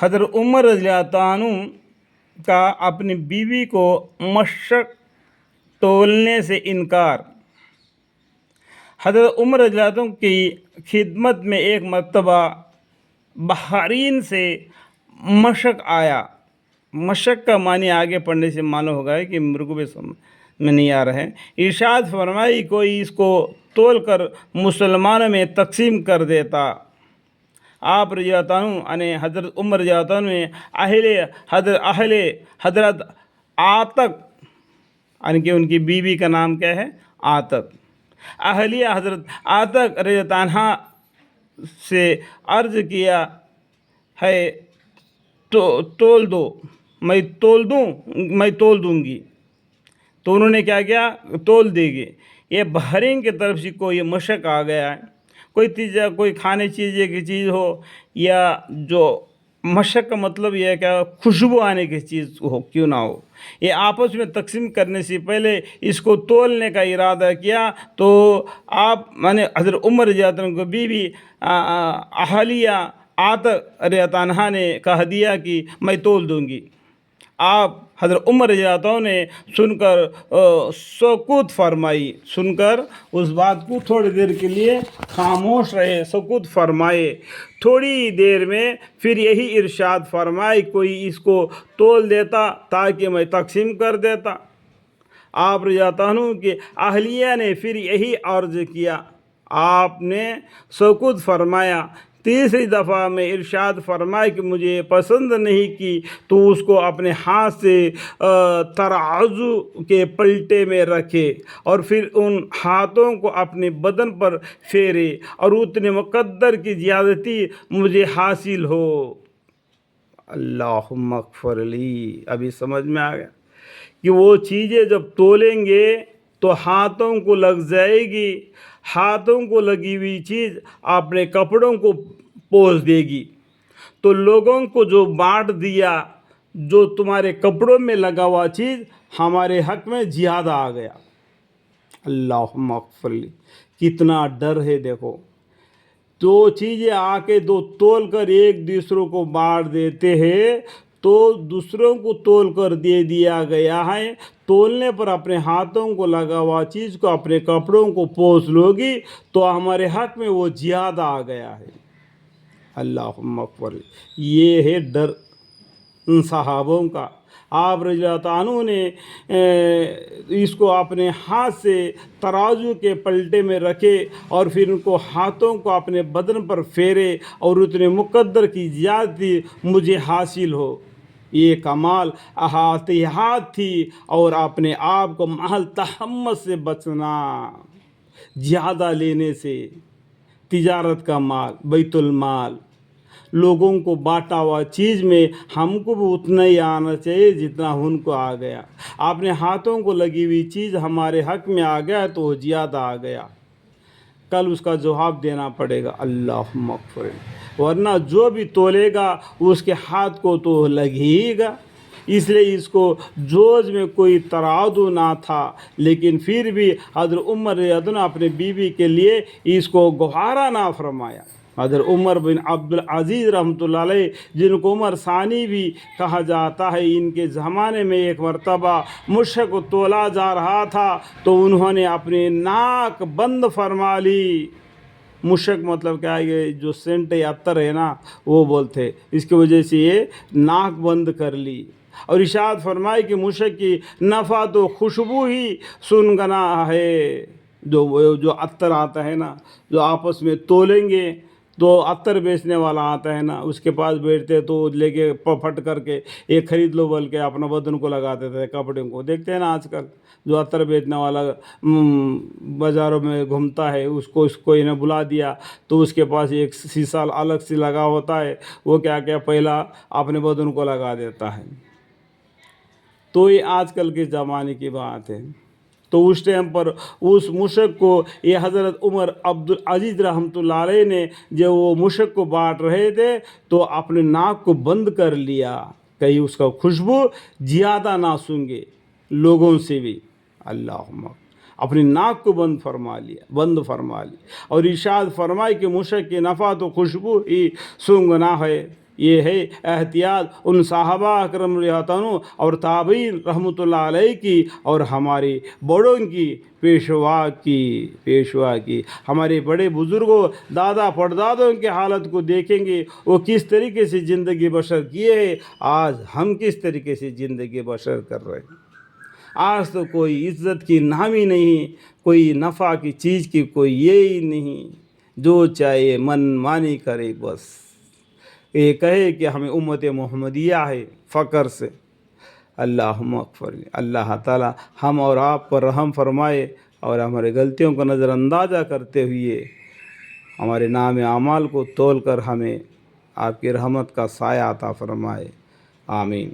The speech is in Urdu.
حضرت عمر رضی اللہ عنہ کا اپنی بیوی کو مشک تولنے سے انکار۔ حضرت عمر رضی اللہ عنہ کی خدمت میں ایک مرتبہ بحرین سے مشک آیا۔ مشک کا معنی آگے پڑھنے سے معلوم ہوگا کہ مرغوب میں نہیں آ رہا ہے۔ ارشاد فرمائی کوئی اس کو تول کر مسلمانوں میں تقسیم کر دیتا۔ آپ رضی اللہ عنہ نے حضرت عمر رضی اللہ عنہ نے حضرت عاتق، یعنی کہ ان کی بیوی کا نام کیا ہے؟ عاتق، اہلیہ حضرت عاتق رضی اللہ عنہ سے عرض کیا ہے تول دو، میں تول دوں گی۔ تو انہوں نے کیا کیا؟ تول دے گی۔ یہ بحرین کی طرف سے کوئی مشک آ گیا ہے، کوئی کھانے چیزے کی چیز ہو، یا جو مشک کا مطلب یہ ہے کہ خوشبو آنے کی چیز ہو کیوں نہ ہو، یہ آپس میں تقسیم کرنے سے پہلے اس کو تولنے کا ارادہ کیا۔ تو آپ حضرت عمر رضی اللہ عنہ کو بیوی اہلیہ عاتق رضی اللہ عنہ نے کہہ دیا کہ میں تول دوں گی۔ آپ حضرت عمر رضی اللہ عنہ نے سن کر سکوت فرمائی، سن کر اس بات کو تھوڑی دیر کے لیے خاموش رہے، سکوت فرمائے۔ تھوڑی دیر میں پھر یہی ارشاد فرمائی کوئی اس کو تول دیتا تاکہ میں تقسیم کر دیتا۔ آپ رضی اللہ عنہ کی اہلیہ نے پھر یہی عرض کیا، آپ نے سکوت فرمایا۔ تیسری دفعہ میں ارشاد فرمایا کہ مجھے پسند نہیں کہ تو اس کو اپنے ہاتھ سے ترازو کے پلٹے میں رکھے اور پھر ان ہاتھوں کو اپنے بدن پر پھیرے اور اتنے مقدر کی زیادتی مجھے حاصل ہو۔ اللہم اغفر لی۔ ابھی سمجھ میں آ گیا کہ وہ چیزیں جب تولیں گے تو ہاتھوں کو لگ جائے گی، ہاتھوں کو لگی ہوئی چیز اپنے کپڑوں کو پوچھ دے گی، تو لوگوں کو جو بانٹ دیا، جو تمہارے کپڑوں میں لگا ہوا چیز ہمارے حق میں زیادہ آ گیا۔ اللہم اغفر لی۔ کتنا ڈر ہے دیکھو، دو چیزیں آ کے دو تول کر ایک دوسروں کو بانٹ دیتے ہیں، تو دوسروں کو تول کر دے دیا گیا ہے۔ تولنے پر اپنے ہاتھوں کو لگا ہوا چیز کو اپنے کپڑوں کو پوچھ لو گی تو ہمارے حق میں وہ زیادہ آ گیا ہے۔ اللہم اکبر۔ یہ ہے ڈر ان صحابوں کا۔ آپ رضی اللہ عنہ نے اس کو اپنے ہاتھ سے ترازو کے پلٹے میں رکھے اور پھر ان کو ہاتھوں کو اپنے بدن پر پھیرے اور اتنے مقدر کی زیادتی مجھے حاصل ہو۔ یہ کمال احتیاط تھی اور اپنے آپ کو محل تحمس سے بچنا، زیادہ لینے سے۔ تجارت کا مال، بیت المال، لوگوں کو بانٹا ہوا چیز میں ہم کو بھی اتنا ہی آنا چاہیے جتنا ان کو آ گیا۔ اپنے ہاتھوں کو لگی ہوئی چیز ہمارے حق میں آ گیا تو وہ زیادہ آ گیا، کل اس کا جواب دینا پڑے گا۔ اللہم اغفر۔ ورنہ جو بھی تولے گا اس کے ہاتھ کو تو لگ ہی گا۔ اس لیے اس کو جوز میں کوئی ترادو نہ تھا، لیکن پھر بھی حضرت عمر رضی اللہ عنہ اپنے بیوی کے لیے اس کو گوارا نہ فرمایا۔ حضرت عمر بن عبدالعزیز رحمۃ اللہ علیہ، جن کو عمر ثانی بھی کہا جاتا ہے، ان کے زمانے میں ایک مرتبہ مشک تولا جا رہا تھا تو انہوں نے اپنی ناک بند فرما لی۔ مشک مطلب کیا ہے؟ یہ جو سینٹ یا عطر ہے نا، وہ بولتے، اس کی وجہ سے یہ ناک بند کر لی اور ارشاد فرمائے کہ مشک کی نفع تو خوشبو ہی سنگنا ہے۔ جو عطر آتا ہے نا، جو آپس میں تولیں گے تو عطر بیچنے والا آتا ہے نا، اس کے پاس بیٹھتے تو لے کے پھٹ کر کے ایک خرید لو بول کے اپنا بدن کو لگاتے تھے، کپڑے کو۔ دیکھتے ہیں نا آج کل جو عطر بیچنے والا بازاروں میں گھومتا ہے، اس کو کوئی نے بلا دیا تو اس کے پاس ایک سیسا الگ سے لگا ہوتا ہے، وہ کیا پہلا اپنے بدن کو لگا دیتا ہے۔ تو یہ آج کل کے زمانے کی بات ہے۔ تو اس ٹائم پر اس مشک کو یہ حضرت عمر عبدالعزیز رحمۃ اللہ علیہ نے جب وہ مشک کو بانٹ رہے تھے تو اپنے ناک کو بند کر لیا، کہیں اس کا خوشبو زیادہ نہ سونگے لوگوں سے بھی۔ اللہم اپنی ناک کو بند فرما لی اور ارشاد فرمائے کہ مشک کی نفع تو خوشبو ہی سونگنا ہے۔ یہ ہے احتیاط ان صحابہ اکرم رضی اللہ عنہ اور تابعین رحمۃ اللہ علیہ کی اور ہمارے بڑوں کی پیشوا کی ہمارے بڑے بزرگوں دادا پردادوں کی حالت کو دیکھیں گے، وہ کس طریقے سے زندگی بسر کیے ہیں، آج ہم کس طریقے سے زندگی بسر کر رہے ہیں۔ آج تو کوئی عزت کی نام ہی نہیں، کوئی نفع کی چیز کی کوئی یہ ہی نہیں، جو چاہے من مانی کرے، بس یہ کہے کہ ہمیں امت محمدیہ ہے فخر سے۔ اللہم اغفر، اللہ تعالی ہم اور آپ پر رحم فرمائے اور ہمارے غلطیوں کو نظر اندازہ کرتے ہوئے ہمارے نام اعمال کو تول کر ہمیں آپ کی رحمت کا سایہ عطا فرمائے، آمین۔